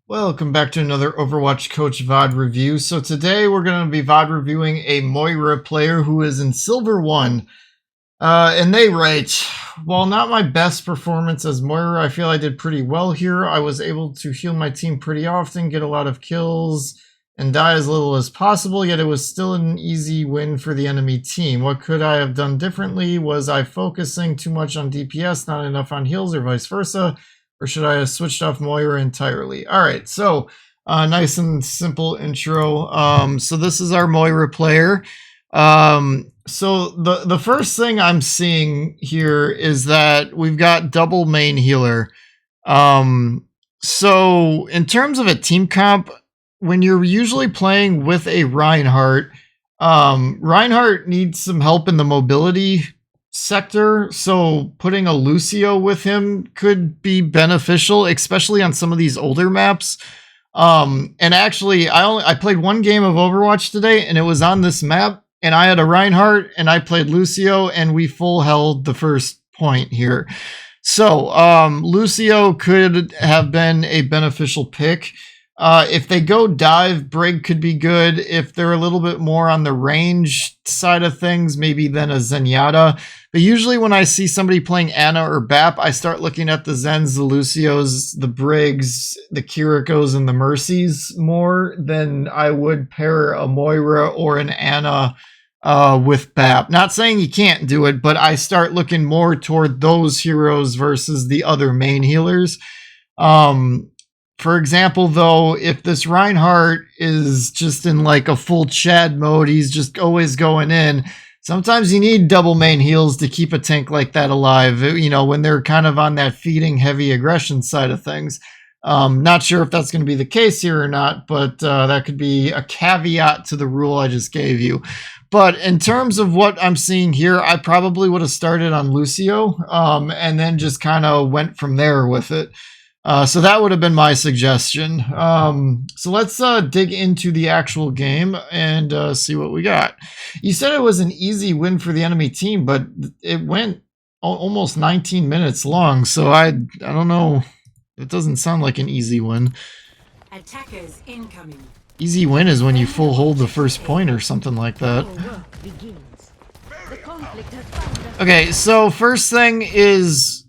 Welcome back to another Overwatch Coach VOD review. So today we're going to be VOD reviewing a Moira player who is in Silver 1. And they write, while not my best performance as Moira, I feel I did pretty well here. I was able to heal my team pretty often, get a lot of kills, and die as little as possible, yet it was still an easy win for the enemy team. What could I have done differently? Was I focusing too much on DPS, not enough on heals, or vice versa? Or should I have switched off Moira entirely? All right, so nice and simple intro. So this is our Moira player. So the first thing I'm seeing here is that we've got double main healer. So in terms of a team comp, when you're usually playing with a Reinhardt, Reinhardt needs some help in the mobility sector, so putting a Lucio with him could be beneficial, especially on some of these older maps. And actually, I played one game of Overwatch today, and it was on this map, and I had a Reinhardt, and I played Lucio, and we full held the first point here. So Lucio could have been a beneficial pick. If they go dive, Brig could be good. If they're a little bit more on the range side of things, maybe then a Zenyatta. But usually when I see somebody playing Ana or BAP, I start looking at the Zens, the Lucios, the Brigs, the Kirikos, and the Mercies more than I would pair a Moira or an Ana with BAP. Not saying you can't do it, but I start looking more toward those heroes versus the other main healers. For example, though, if this Reinhardt is just in like a full Chad mode, he's just always going in. Sometimes you need double main heals to keep a tank like that alive, you know, when they're kind of on that feeding heavy aggression side of things. Not sure if that's going to be the case here or not, but that could be a caveat to the rule I just gave you. But in terms of what I'm seeing here, I probably would have started on Lucio and then just kind of went from there with it. So that would have been my suggestion. So let's dig into the actual game and see what we got. You said it was an easy win for the enemy team, but it went almost 19 minutes long. So I don't know. It doesn't sound like an easy win. Attackers incoming. Easy win is when you full hold the first point or something like that. Okay, so first thing is,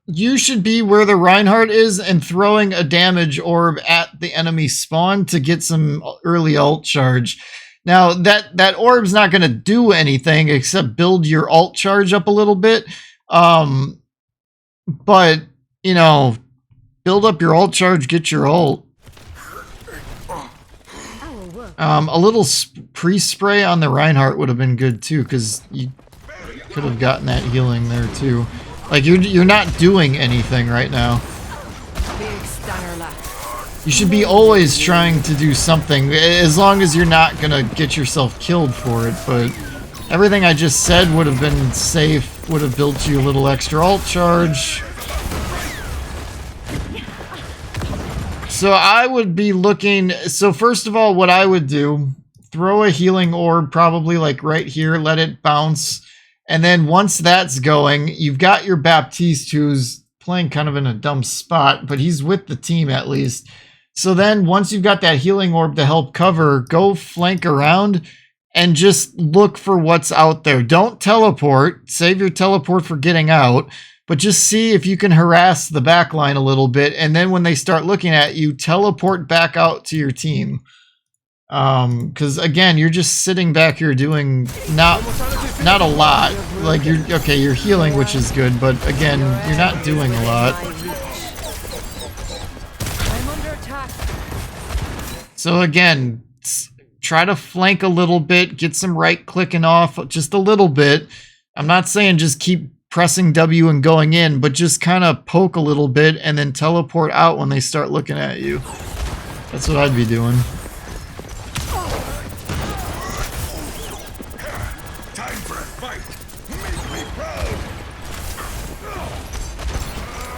you should be where the Reinhardt is and throwing a damage orb at the enemy spawn to get some early ult charge. Now, that orb's not going to do anything except build your ult charge up a little bit. But, you know, build up your ult charge, get your ult. A little pre-spray on the Reinhardt would have been good too, because you could have gotten that healing there too. Like, you're not doing anything right now. You should be always trying to do something, as long as you're not gonna get yourself killed for it. But everything I just said would have been safe, would have built you a little extra ult charge. So I would be looking, so first of all, what I would do, throw a healing orb probably like right here, let it bounce. And then once that's going, you've got your Baptiste, who's playing kind of in a dumb spot, but he's with the team at least. So then once you've got that healing orb to help cover, go flank around and just look for what's out there. Don't teleport. Save your teleport for getting out. But just see if you can harass the backline a little bit. And then when they start looking at you, teleport back out to your team. Because again, you're just sitting back here doing not a lot. Like, you're healing, which is good, but again, you're not doing a lot. So again, try to flank a little bit, get some right clicking off just a little bit. I'm not saying just keep pressing W and going in, but just kind of poke a little bit and then teleport out when they start looking at you. That's what I'd be doing.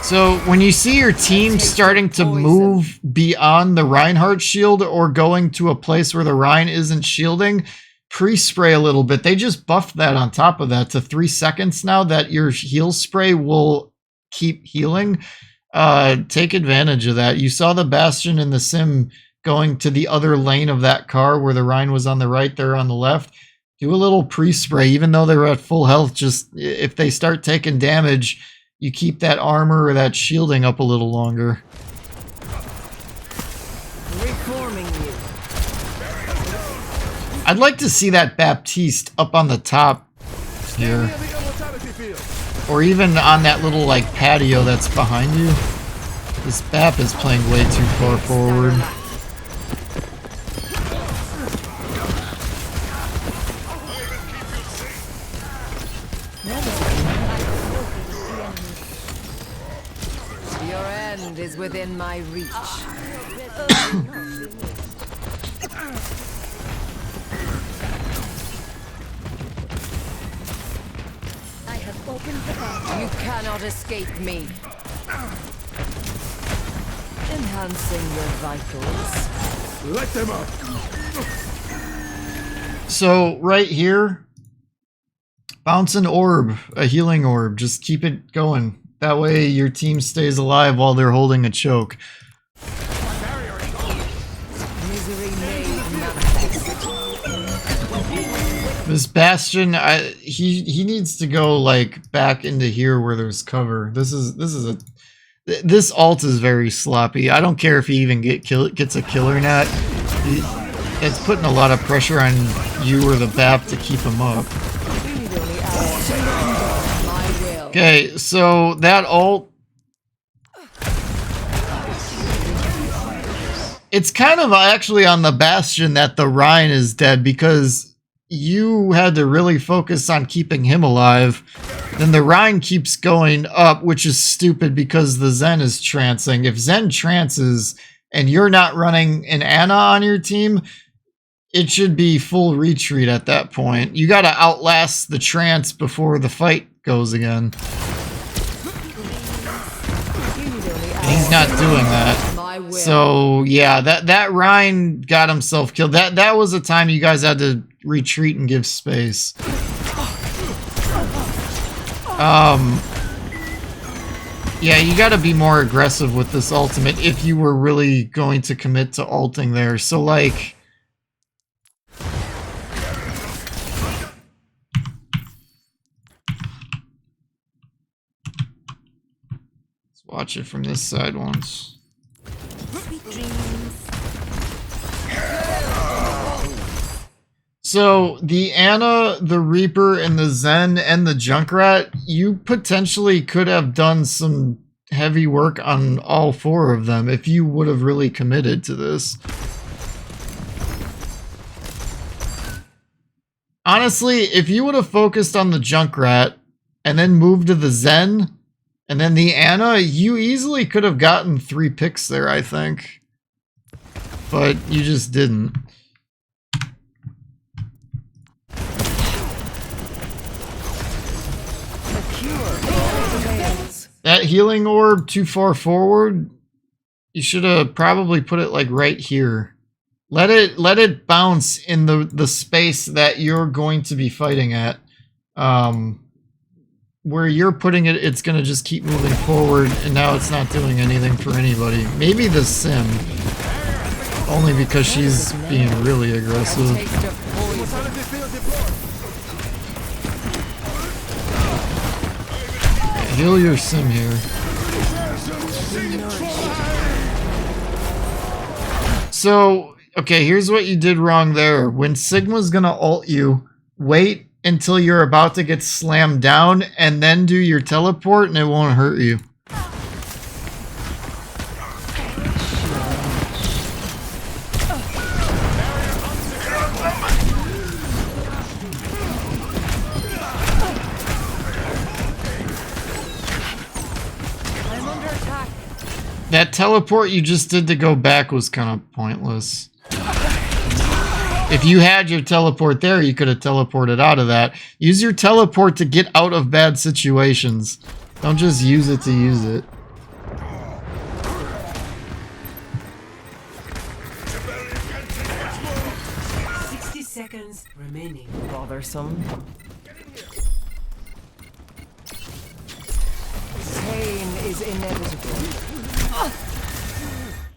So when you see your team starting to move beyond the Reinhardt shield or going to a place where the Rein isn't shielding, pre-spray a little bit. They just buffed that on top of that to 3 seconds now, that your heal spray will keep healing. take advantage of that. You saw the Bastion and the Sim going to the other lane of that car where the Rhine was on the right, they're on the left. Do a little pre-spray, even though they're at full health. Just if they start taking damage, you keep that armor or that shielding up a little longer. Reforming you. I'd like to see that Baptiste up on the top here. Or even on that little like patio that's behind you. This Bap is playing way too far forward. Your end is within my reach. I have opened the battle. You cannot escape me. Enhancing your vitals. Let them up. So right here, bounce an orb, a healing orb. Just keep it going. That way your team stays alive while they're holding a choke. Misery made manifest. This Bastion, he needs to go like back into here where there's cover. This ult is very sloppy. I don't care if he even gets a kill or not. It's putting a lot of pressure on you or the BAP to keep him up. Okay, so that ult, it's kind of actually on the Bastion that the Rhine is dead because you had to really focus on keeping him alive. Then the Rhine keeps going up, which is stupid because the Zen is trancing. If Zen trances and you're not running an Ana on your team, it should be full retreat at that point. You got to outlast the trance before the fight goes again. And he's not doing that. So yeah, that Rhine got himself killed. That was a time you guys had to retreat and give space. Yeah, you got to be more aggressive with this ultimate if you were really going to commit to ulting there. So like, let's watch it from this side once. Sweet dreams. So the Ana, the Reaper, and the Zen, and the Junkrat, you potentially could have done some heavy work on all four of them if you would have really committed to this. Honestly, if you would have focused on the Junkrat and then moved to the Zen and then the Ana, you easily could have gotten 3 picks there, I think. But you just didn't. That healing orb too far forward, you should have probably put it like right here. Let it bounce in the space that you're going to be fighting at. Where you're putting it, it's going to just keep moving forward, and now it's not doing anything for anybody. Maybe the Sim. Only because she's being really aggressive. Heal your Sim here. So, okay, here's what you did wrong there. When Sigma's gonna ult you, wait until you're about to get slammed down and then do your teleport and it won't hurt you. That teleport you just did to go back was kind of pointless. If you had your teleport there, you could have teleported out of that. Use your teleport to get out of bad situations. Don't just use it to use it. Seconds remaining. Bothersome. Pain is inevitable.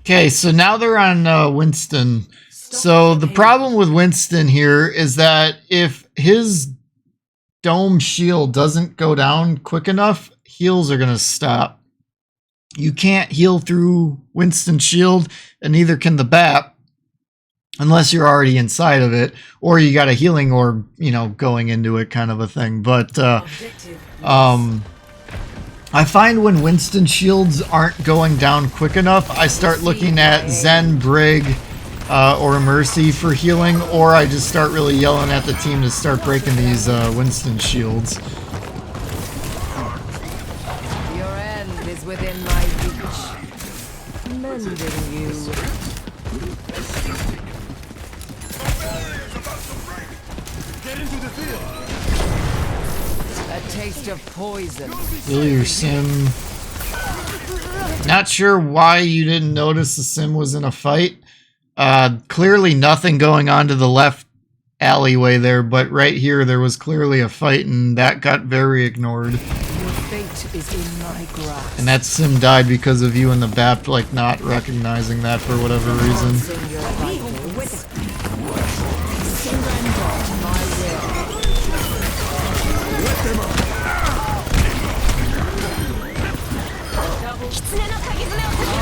Okay, so now they're on Winston. So the problem with Winston here is that if his dome shield doesn't go down quick enough, heals are going to stop. You can't heal through Winston's shield, and neither can the BAP, unless you're already inside of it, or you got a healing orb, you know, going into it kind of a thing. But I find when Winston shields aren't going down quick enough, I start looking at Zen, Brig, or Mercy for healing, or I just start really yelling at the team to start breaking these Winston shields. Your end is within my reach. Mending you. Get into the field. A taste of poison. Heal your sim. Not sure why you didn't notice the sim was in a fight. Clearly nothing going on to the left alleyway there, but right here there was clearly a fight, and that got very ignored. Your fate is in my grasp. And that sim died because of you and the BAP like not recognizing that for whatever reason. Enhancing your vitals. Surrender to my will.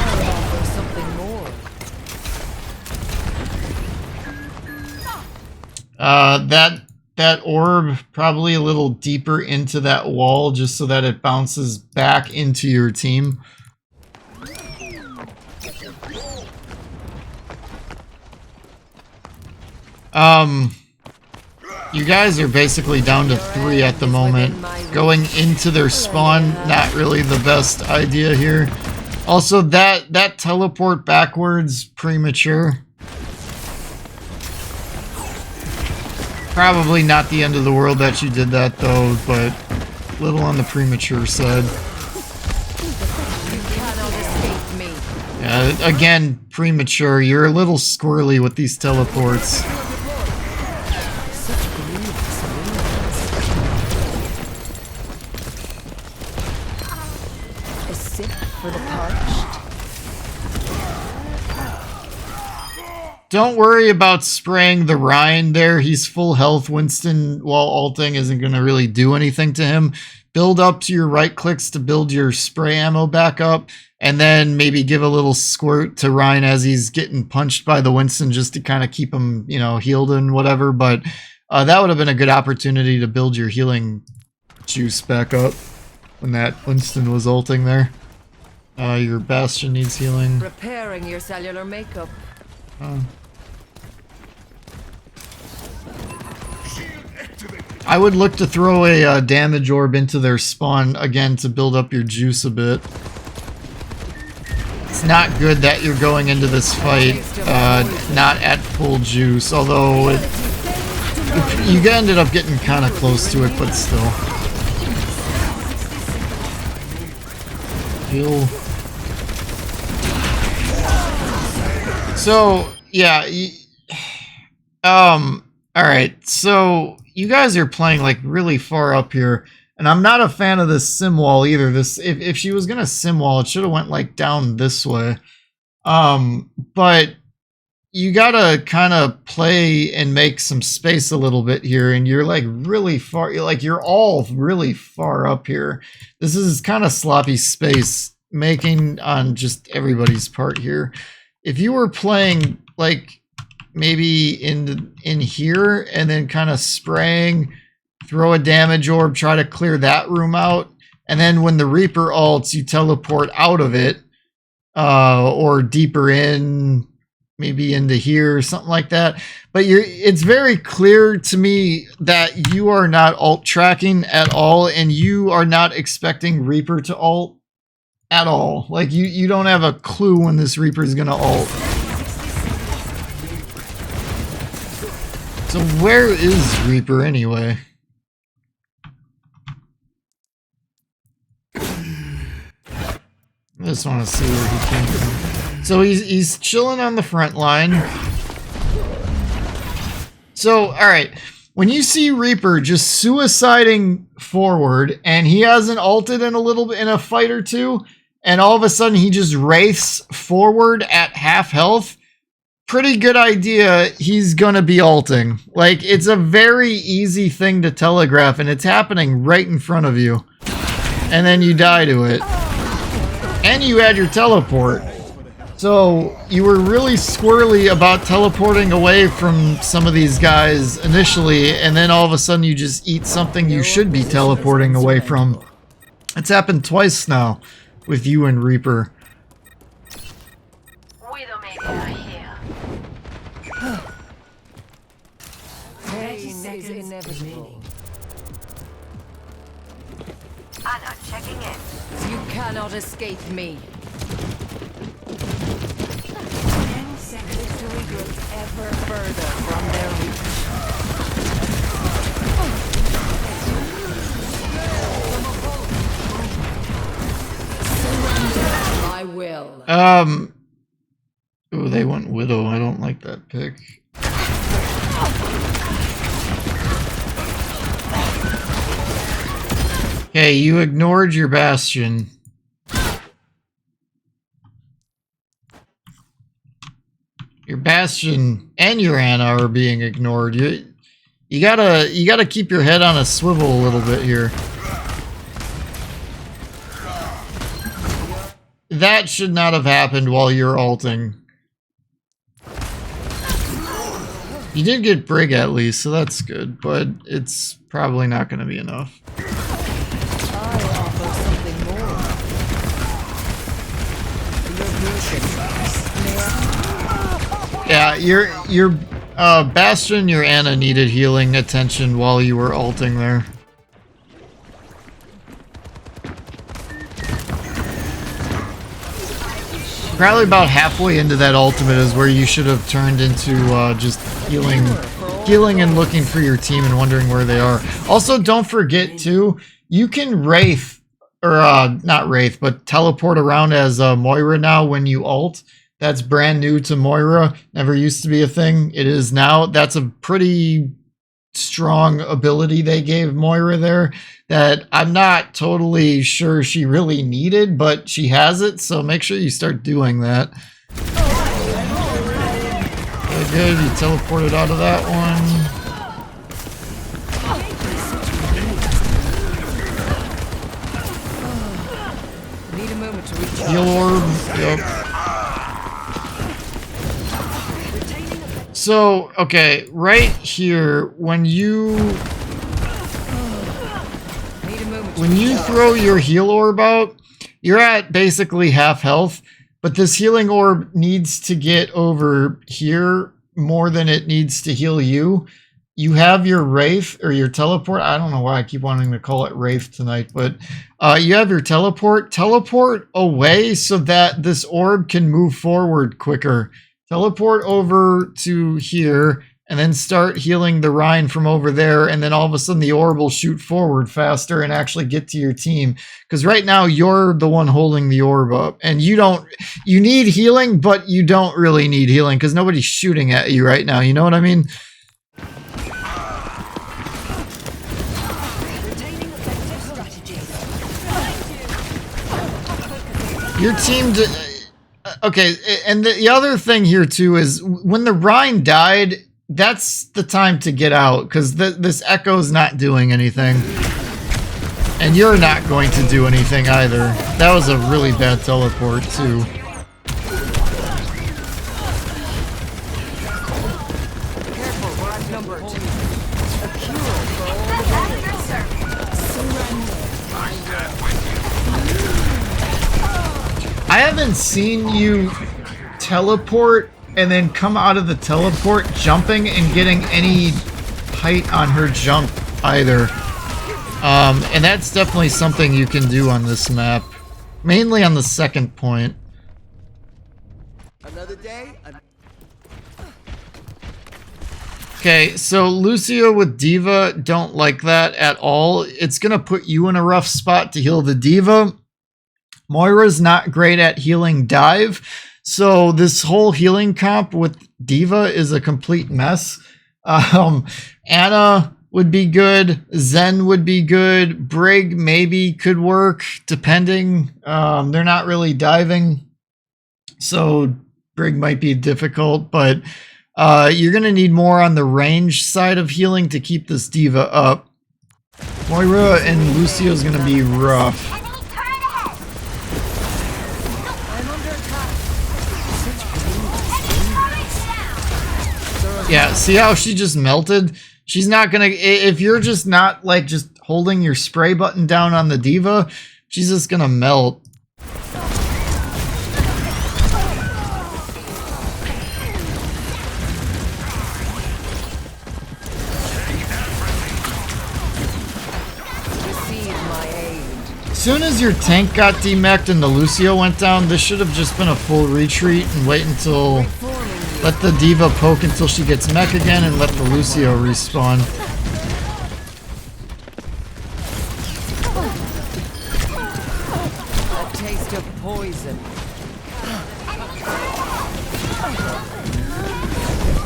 I'll offer something more. That orb probably a little deeper into that wall just so that it bounces back into your team. You guys are basically down to 3 at the moment. Going into their spawn, not really the best idea here. Also, that teleport backwards, premature. Probably not the end of the world that you did that though, but a little on the premature side. You cannot escape me. Yeah, again, premature. You're a little squirrely with these teleports. Such grievous wounds. A sip for the parched. Don't worry about spraying the Rhine there. He's full health. Winston, while ulting, isn't going to really do anything to him. Build up to your right clicks to build your spray ammo back up. And then maybe give a little squirt to Rhine as he's getting punched by the Winston just to kind of keep him, you know, healed and whatever. But that would have been a good opportunity to build your healing juice back up when that Winston was ulting there. Your Bastion needs healing. Repairing your cellular makeup. I would look to throw a damage orb into their spawn again to build up your juice a bit. It's not good that you're going into this fight not at full juice, although you ended up getting kind of close to it, but still. Heal. So, yeah, alright, so you guys are playing like really far up here, and I'm not a fan of this sim wall either. This, if she was gonna sim wall, it should have went like down this way. But you gotta kind of play and make some space a little bit here, and you're like really far, you're all really far up here. This is kind of sloppy space making on just everybody's part here. If you were playing like maybe in here and then kind of spraying, throw a damage orb, try to clear that room out, and then when the Reaper ults, you teleport out of it, or deeper in, maybe into here or something like that. But it's very clear to me that you are not ult tracking at all, and you are not expecting Reaper to ult at all. Like you don't have a clue when this Reaper is gonna ult. So where is Reaper anyway? I just want to see where he came from. So he's chilling on the front line. So, alright. When you see Reaper just suiciding forward and he hasn't ulted in a little bit in a fight or two, and all of a sudden he just wraiths forward at half health, pretty good idea he's gonna be ulting. Like, it's a very easy thing to telegraph, and it's happening right in front of you. And then you die to it. And you had your teleport. So you were really squirrely about teleporting away from some of these guys initially, and then all of a sudden you just eat something you should be teleporting away from. It's happened twice now with you and Reaper. Pain is inevitable. Anna checking in. You cannot escape me. 10 seconds. Victory goes ever further from their reach. Surrender to my will. Oh, they went Widow. I don't like that pick. Okay, you ignored your Bastion. Your Bastion and your Ana are being ignored. You gotta keep your head on a swivel a little bit here. That should not have happened while you're ulting. You did get Brig at least, so that's good, but it's probably not going to be enough. I offer something more. Yeah, your Bastion, your Ana needed healing attention while you were ulting there. Probably about halfway into that ultimate is where you should have turned into just healing and looking for your team and wondering where they are. Also, don't forget too, you can wraith, or not wraith, but teleport around as Moira now when you ult. That's brand new to Moira. Never used to be a thing. It is now. That's a pretty strong ability they gave Moira there that I'm not totally sure she really needed, but she has it, so make sure you start doing that. Okay, good, you teleported out of that one. Need a moment to recharge. Heal orb, yep. So, okay, right here, when you throw your heal orb out, you're at basically half health, but this healing orb needs to get over here more than it needs to heal you. You have your Wraith, or your teleport. I don't know why I keep wanting to call it Wraith tonight, but you have your teleport. Teleport away so that this orb can move forward quicker. Teleport over to here, and then start healing the Rhine from over there, and then all of a sudden the orb will shoot forward faster and actually get to your team. Because right now you're the one holding the orb up, and you need healing, but you don't really need healing because nobody's shooting at you right now. You know what I mean? Your team... Okay, and the other thing here too is when the Rhine died, that's the time to get out, because this Echo's not doing anything. And you're not going to do anything either. That was a really bad teleport too. Careful, we're outnumbered. A cure for all I haven't seen you teleport and then come out of the teleport jumping and getting any height on her jump either. And that's definitely something you can do on this map. Mainly on the second point. Another day. Okay, so Lucio with D.Va, don't like that at all. It's going to put you in a rough spot to heal the D.Va. Moira's not great at healing dive, so this whole healing comp with D.Va is a complete mess. Ana would be good. Zen would be good. Brig maybe could work, depending. They're not really diving, so Brig might be difficult, but you're going to need more on the range side of healing to keep this diva up. Moira and Lucio is going to be rough. Yeah, see how she just melted? She's not gonna, if you're just not like just holding your spray button down on the diva, she's just gonna melt. As soon as your tank got demeched and the Lucio went down, this should have just been a full retreat and wait until, let the diva poke until she gets mech again and let the Lucio respawn. A taste of poison.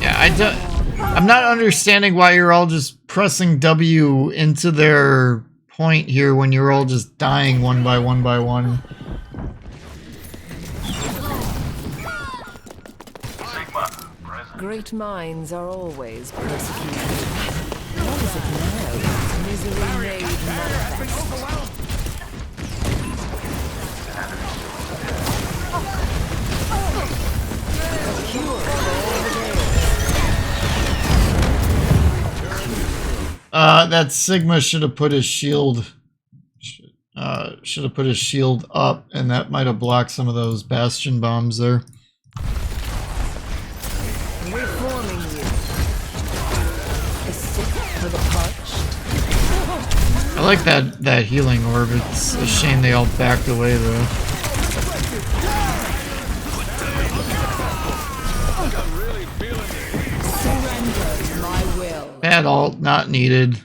Yeah, I'm not understanding why you're all just pressing W into their point here when you're all just dying one by one by one. Great minds are always persecuted. What is it now? Misery made manifest. That Sigma should have put his shield. Should have put his shield up, and that might have blocked some of those bastion bombs there. Reforming you. A sick for the parched. I like that healing orb. It's a shame they all backed away though. Surrender my will. Bad ult, not needed.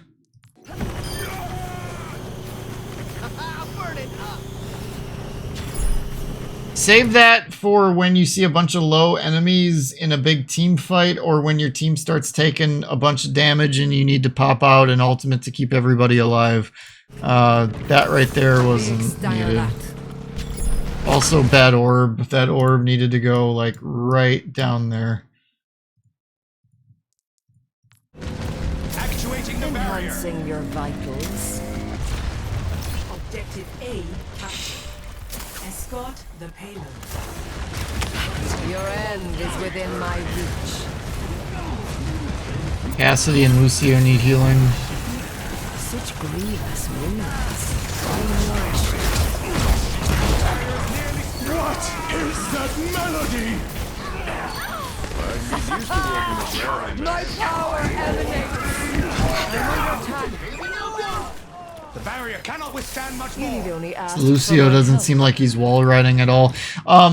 Save that for when you see a bunch of low enemies in a big team fight, or when your team starts taking a bunch of damage and you need to pop out an ultimate to keep everybody alive. That right there wasn't needed. Also bad orb. That orb needed to go like right down there. Actuating the barrier. Enhancing your vitals. Objective A captured. Escort the payload. Your end is within my reach. Cassidy and Lucio need healing. Such grievous wounds. What is that melody? My power emanates. The barrier cannot withstand much You need more. only ask Lucio for my doesn't help. seem like he's wall riding at all.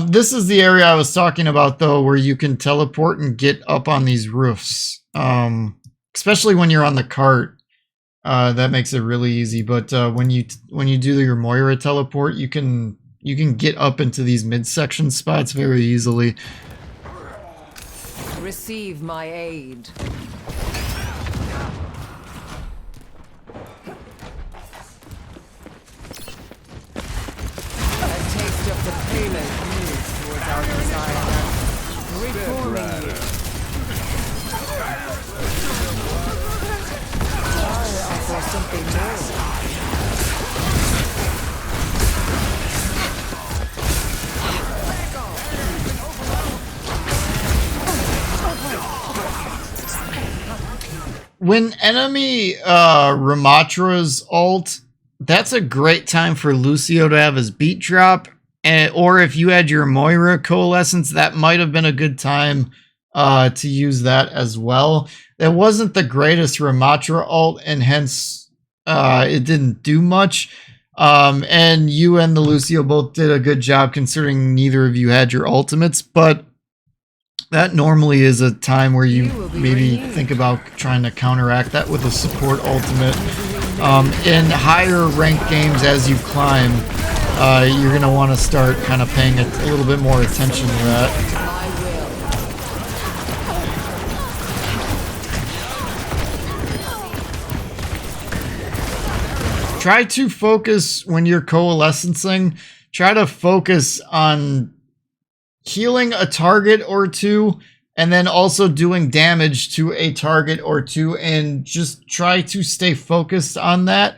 This is the area I was talking about though, where you can teleport and get up on these roofs. Especially when you're on the cart. That makes it really easy. But when you do your Moira teleport, you can get up into these midsection spots very easily. Receive my aid. A taste of the payment moves towards our desire. Reforming you. I offer something more. When enemy Ramatra's ult, that's a great time for Lucio to have his beat drop. Or if you had your Moira coalescence, that might have been a good time to use that as well. It wasn't the greatest Ramatra ult, and hence it didn't do much. And you and the Lucio both did a good job considering neither of you had your ultimates, but that normally is a time where you maybe think about trying to counteract that with a support ultimate. In higher ranked games, as you climb, you're going to want to start kind of paying a little bit more attention to that. try to focus when you're coalescing. Try to focus on healing a target or two, and then also doing damage to a target or two, and just try to stay focused on that.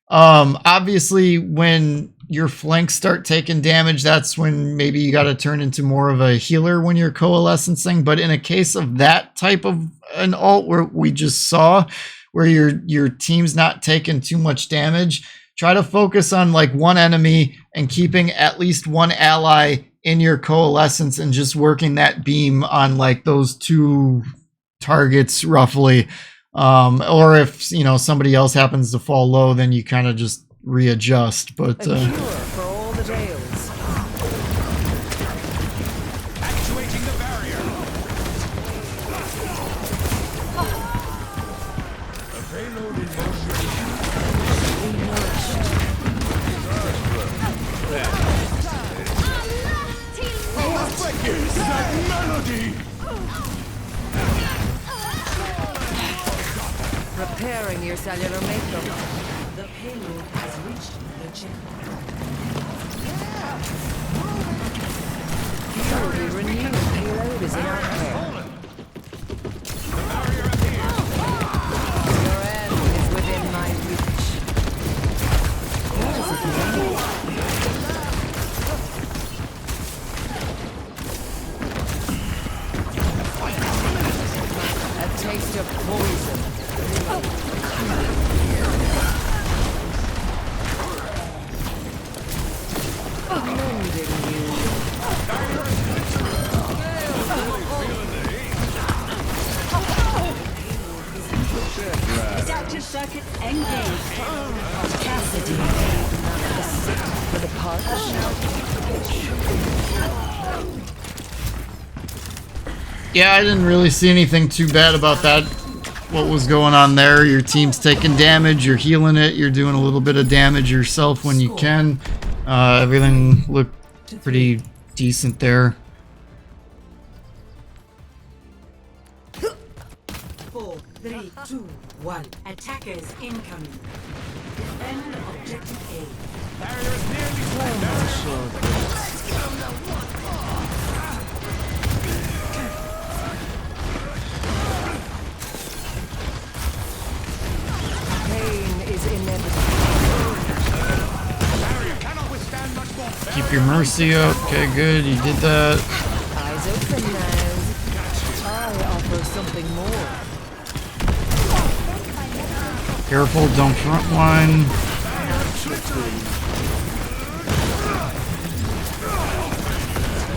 Obviously, when your flanks start taking damage, that's when maybe you got to turn into more of a healer when you're coalescing. But in a case of that type of an ult where we just saw, where your team's not taking too much damage, try to focus on like one enemy and keeping at least one ally in your coalescence and just working that beam on like those two targets roughly. Or if, you know, somebody else happens to fall low, then you kind of just readjust. But A cure for all the tales. Actuating the barrier. A payload in motion. Is that melody? Repairing your cellular makeup. The payload has reached the checkpoint. Fuel will be renewed. Payload is in our care. Your end is within my reach. What is it now? A taste of poison. Mending you. Adaptive circuit engaged. Cassidy. For the parched. yeah, I didn't really see anything too bad about that. What was going on there? Your team's taking damage, you're healing it, you're doing a little bit of damage yourself when you can. Everything looked pretty decent there. 4, 3, 2, 1. Attackers incoming. Defend objective A. Barrier is nearly slammed Pain is inevitable. Barrier cannot withstand much more. Keep your mercy up. Okay, good. You did that. Eyes open now. I offer something more. Careful, don't front line.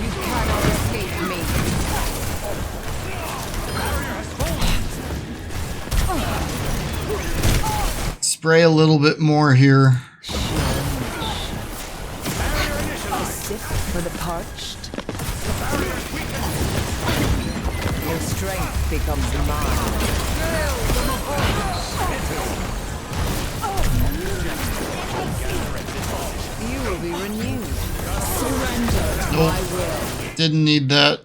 You cannot escape me. Spray a little bit more here. A sip for the parched. Your strength becomes mine. You will be renewed. Surrender to my Nope. will. Didn't need that.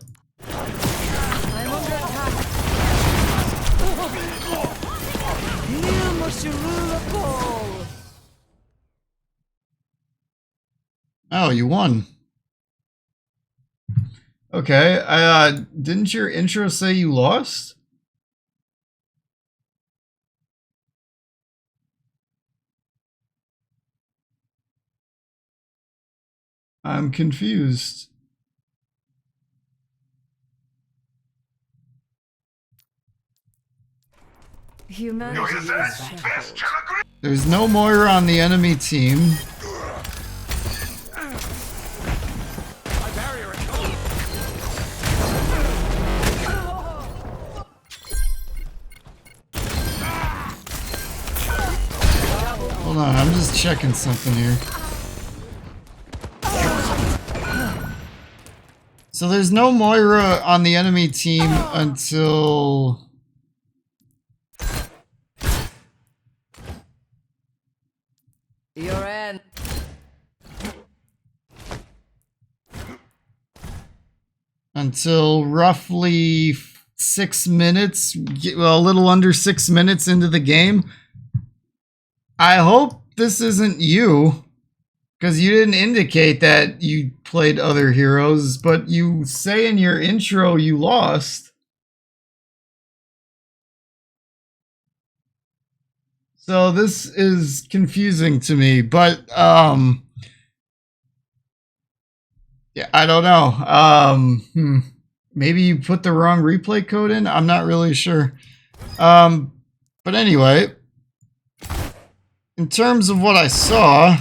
I'm under attack. You must rule a ball. Oh, you won. Okay. Didn't your intro say you lost? I'm confused. Humanity is shackled. There's no Moira on the enemy team. My barrier is Hold on, I'm just checking something here. So there's no Moira on the enemy team until... Your end. until roughly 6 minutes, well, a little under 6 minutes into the game. I hope this isn't you. Because you didn't indicate that you played other heroes, but you say in your intro you lost. So this is confusing to me, but yeah, I don't know. Maybe you put the wrong replay code in. I'm not really sure. But anyway, in terms of what I saw.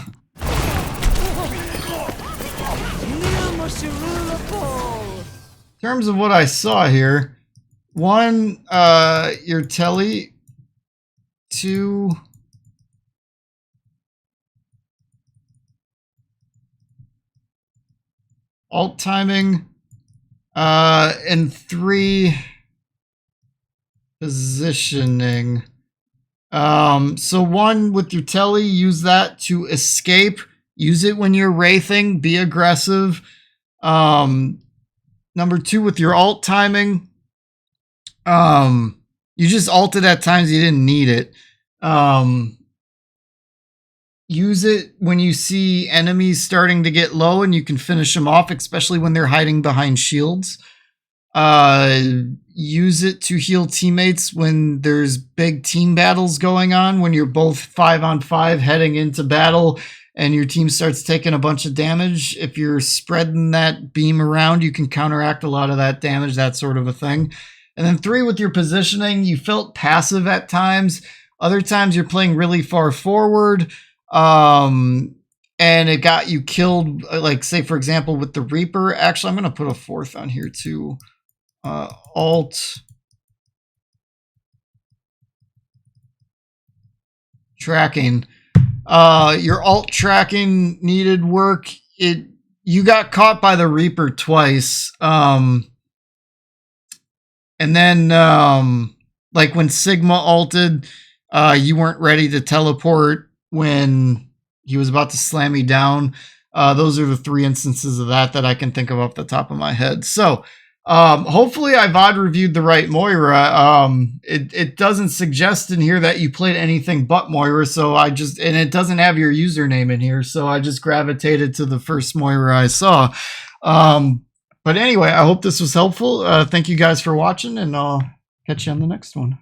In terms of what I saw here, 1, your telly, 2, alt timing, and 3, positioning. So 1 with your telly, use that to escape. Use it when you're wraithing. Be aggressive. Number 2 with your alt timing. You just alted at times you didn't need it. Use it when you see enemies starting to get low and you can finish them off, especially when they're hiding behind shields. Use it to heal teammates when there's big team battles going on, when you're both 5-on-5 heading into battle and your team starts taking a bunch of damage. If you're spreading that beam around, you can counteract a lot of that damage, that sort of a thing. And then 3, with your positioning, you felt passive at times. Other times you're playing really far forward. And it got you killed, like, say, for example, with the Reaper. Actually, I'm going to put a 4th on here, too. Alt tracking. Your alt tracking needed work. You got caught by the Reaper twice. And then like when Sigma ulted, you weren't ready to teleport when he was about to slam you down. Those are the 3 instances of that I can think of off the top of my head. So hopefully I VOD reviewed the right Moira. It doesn't suggest in here that you played anything but Moira, so and it doesn't have your username in here, so I just gravitated to the first Moira I saw. But anyway, I hope this was helpful. Thank you guys for watching, and I'll catch you on the next one.